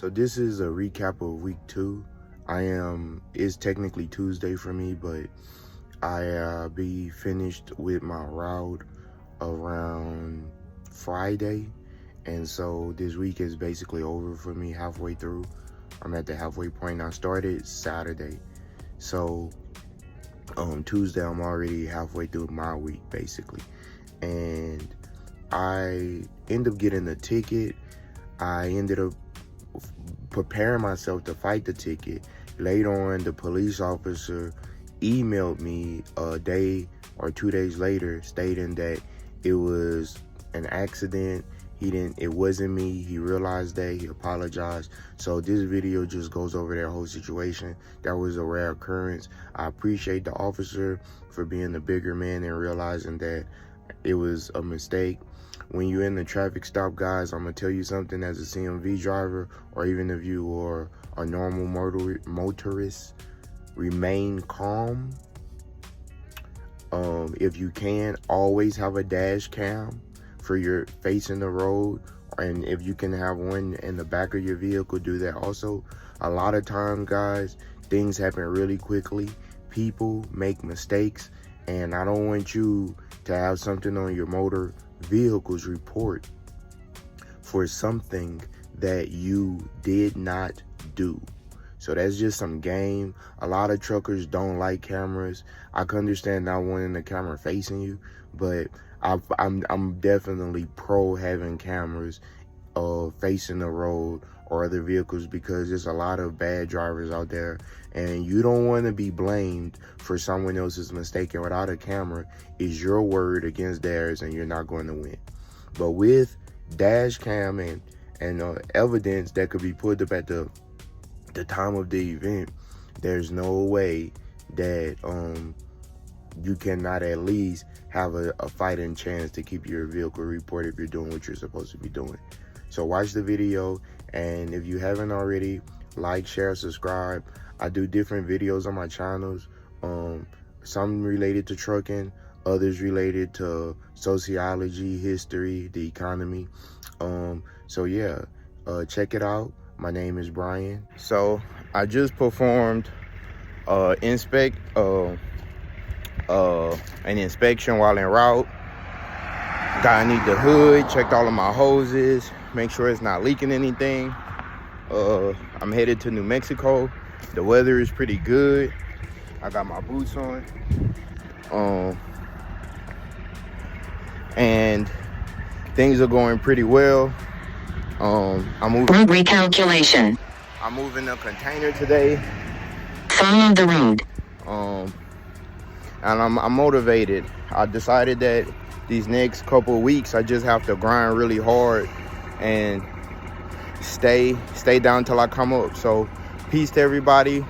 So this is a recap of week 2. It's technically Tuesday for me, but I be finished with my route around Friday. And so this week is basically over for me, halfway through. I'm at the halfway point. I started Saturday. So Tuesday, I'm already halfway through my week, basically. And I ended up getting a ticket. I ended up preparing myself to fight the ticket. Later on, the police officer emailed me a day or 2 days later stating that it was an accident. It wasn't me. He realized that, he apologized. So this video just goes over that whole situation. That was a rare occurrence. I appreciate the officer for being the bigger man and realizing that it was a mistake. When you're in the traffic stop, guys, I'm gonna tell you something as a CMV driver, or even if you are a normal motorist, remain calm. If you can, always have a dash cam for your facing the road, and if you can have one in the back of your vehicle, do that also. A lot of time, guys, things happen really quickly. People make mistakes, and I don't want you to have something on your motor vehicles report for something that you did not do. So that's just some game. A lot of truckers don't like cameras. I can understand not wanting the camera facing you, but I'm definitely pro having cameras facing the road or other vehicles, because there's a lot of bad drivers out there, and you don't want to be blamed for someone else's mistake. And without a camera, is your word against theirs, and you're not going to win. But with dash cam and evidence that could be put up at the time of the event, there's no way that you cannot at least have a fighting chance to keep your vehicle reported if you're doing what you're supposed to be doing. So watch the video, and if you haven't already, like, share, subscribe. I do different videos on my channels, some related to trucking, others related to sociology, history, the economy. So yeah, check it out. My name is Brian. So I just performed an inspection while en route. Got underneath the hood, checked all of my hoses, make sure it's not leaking anything. I'm headed to New Mexico. The weather is pretty good. I got my boots on. And things are going pretty well. I'm moving. Road recalculation. I'm moving a container today. Follow the road. And I'm motivated. I decided that these next couple of weeks, I just have to grind really hard and stay down till I come up. So peace to everybody.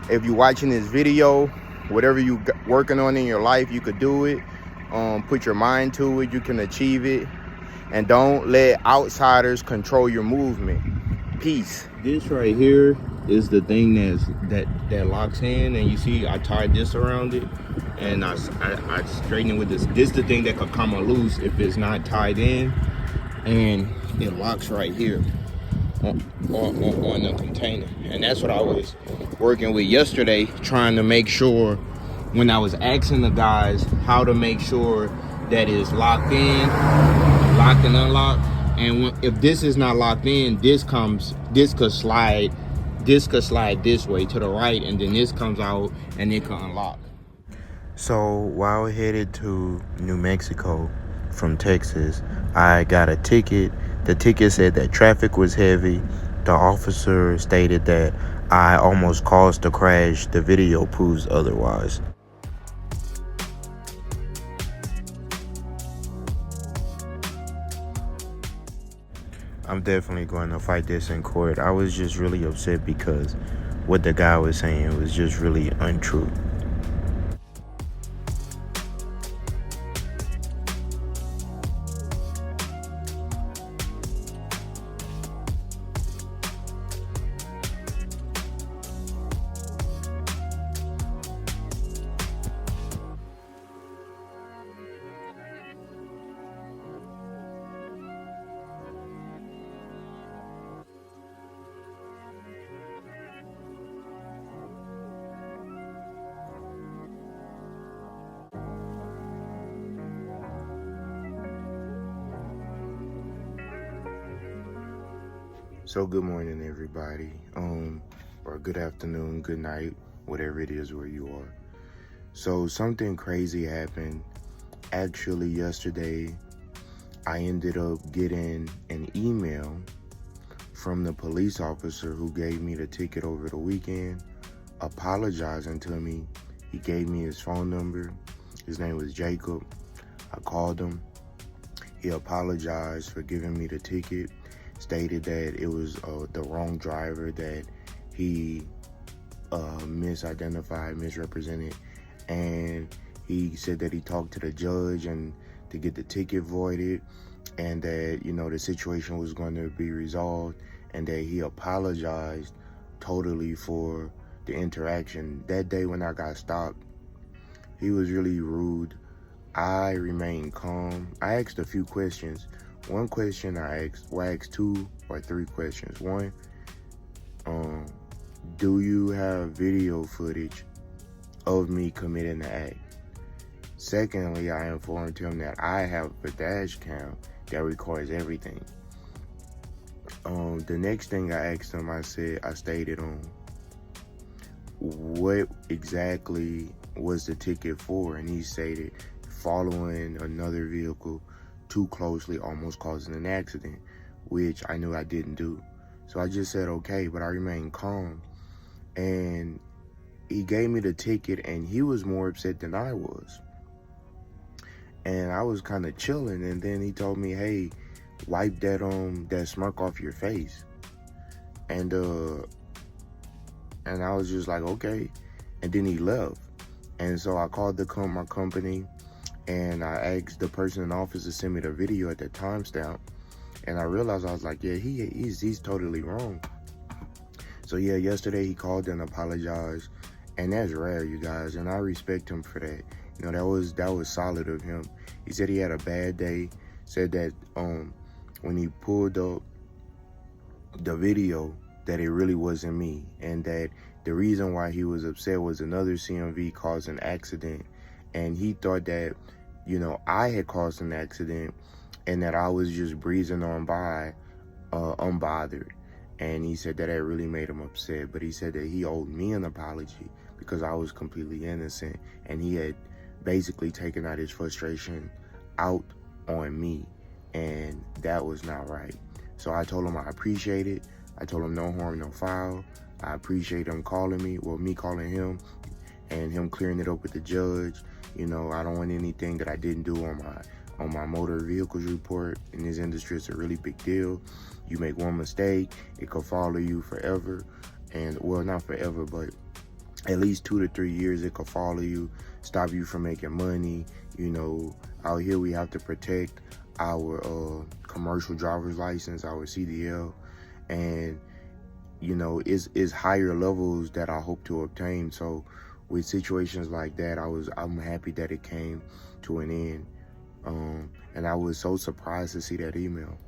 If you're watching this video, whatever you working on in your life, you could do it. Put your mind to it. You can achieve it. And don't let outsiders control your movement. Peace. This right here is the thing that locks in, and you see I tied this around it, and I straighten it with this. This is the thing that could come loose if it's not tied in, and it locks right here on the container. And that's what I was working with yesterday, trying to make sure, when I was asking the guys how to make sure that it's locked in, locked and unlocked. And if this is not locked in, this could slide this way to the right, and then this comes out and it can unlock. So while headed to New Mexico from Texas, I got a ticket. The ticket said that traffic was heavy. The officer stated that I almost caused the crash. The video proves otherwise. I'm definitely going to fight this in court. I was just really upset because what the guy was saying was just really untrue. So good morning, everybody. Or good afternoon, good night, whatever it is where you are. So something crazy happened. Actually, yesterday, I ended up getting an email from the police officer who gave me the ticket over the weekend, apologizing to me. He gave me his phone number. His name was Jacob. I called him. He apologized for giving me the ticket, stated that it was the wrong driver, that he misidentified, misrepresented, and he said that he talked to the judge and to get the ticket voided, and that, you know, the situation was going to be resolved, and that he apologized totally for the interaction. That day when I got stopped, he was really rude. I remained calm. I asked a few questions. One question I asked 2 or 3 questions. One, do you have video footage of me committing the act? Secondly, I informed him that I have a dash cam that records everything. The next thing I asked him, I stated what exactly was the ticket for, and he stated following another vehicle too closely, almost causing an accident, which I knew I didn't do. So I just said okay, but I remained calm. And he gave me the ticket, and he was more upset than I was. And I was kind of chilling, and then he told me, hey, wipe that smirk off your face. And I was just like, okay. And then he left. And so I called my company, and I asked the person in the office to send me the video at that timestamp. And I realized, I was like, yeah, he's totally wrong. So yeah, yesterday he called and apologized, and that's rare, you guys, and I respect him for that. You know, that was solid of him. He said he had a bad day, said that when he pulled up the video, that it really wasn't me, and that the reason why he was upset was another CMV caused an accident, and he thought that, you know, I had caused an accident and that I was just breezing on by unbothered. And he said that it really made him upset, but he said that he owed me an apology because I was completely innocent, and he had basically taken out his frustration out on me, and that was not right. So I told him I appreciate it. I told him no harm, no foul. I appreciate him calling me, well, me calling him, and him clearing it up with the judge. You know, I don't want anything that I didn't do on my motor vehicles report. In this industry, it's a really big deal. You make one mistake, it could follow you forever. And, well, not forever, but at least 2 to 3 years, it could follow you, stop you from making money. You know, out here we have to protect our commercial driver's license, our CDL, and, you know, it's higher levels that I hope to obtain. So with situations like that, I'm happy that it came to an end. And I was so surprised to see that email.